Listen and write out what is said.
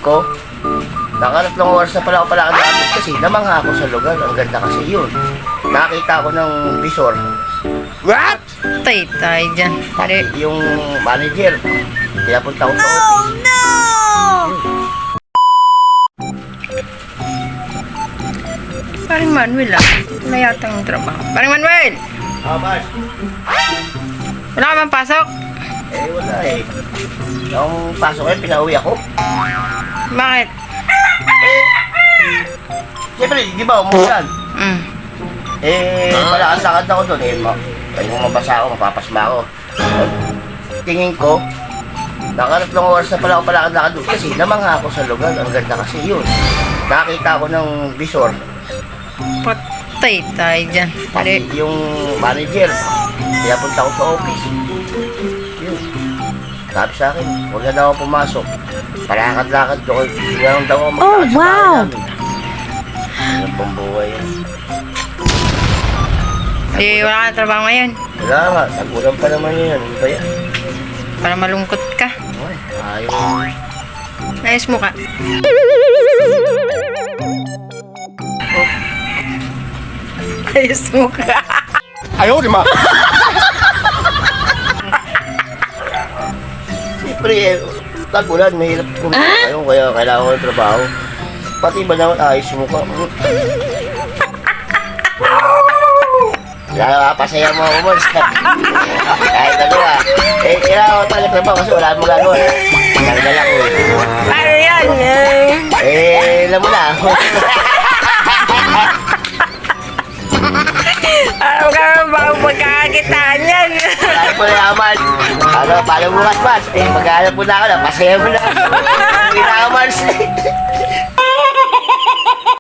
ko. Nakatatlong oras na pala ako nakabot kasi namangha ako sa lugar. Ang ganda kasi yun. Nakita ko ng visor. What? Tay dyan. Pati yung manager. Pinapunta ko sa office. No! Paring Manuel wala yata yung trabaho. Paring Manuel! Boss. Wala ka bang pasok? Wala eh. Yung pasok eh, pinauwi ako. Bakit? Siyempre, di ba, umulan? Palakad-lakad ako doon eh. Kung mabasa ako, mapapasma ako. Tingin ko, nakatatlong oras na pala ako palakad-lakad doon kasi namangha ako sa lugar. Ang ganda kasi yun. Nakita ko ng visor. Patay tayo dyan. Pati yung manager. Pinapunta ko sa office. Yun. Sabi sa akin, huwag na daw ako pumasok. Palakad-lakad doon. Ganun daw ako maglakad sa bahay namin. Ano pong buhay yan? Wala ka na trabaho ngayon. Wala nga, nagulang pa naman yun. Ano ba yan? Para malungkot ka. Ay, ayaw. Nais mo ka. Ayos mo ka. Ayaw, di ma. Siyempre eh, tagulan, mahirap kumita kayo, kaya kailangan ko ng trabaho. Pati ba naman ayos mo ka? Pasaya mo ako mo. Kahit ano kailangan ko talaga trabaho kasi wala mo gagawa. Nagdala ko eh. Paano yan? Alam mo na. Alam ka naman baka magkakakitaan yan. Wala mo na naman. Paano bukas, Bas? Maghanap mo na ako na. Pasaya mo na. Hindi na, Mars.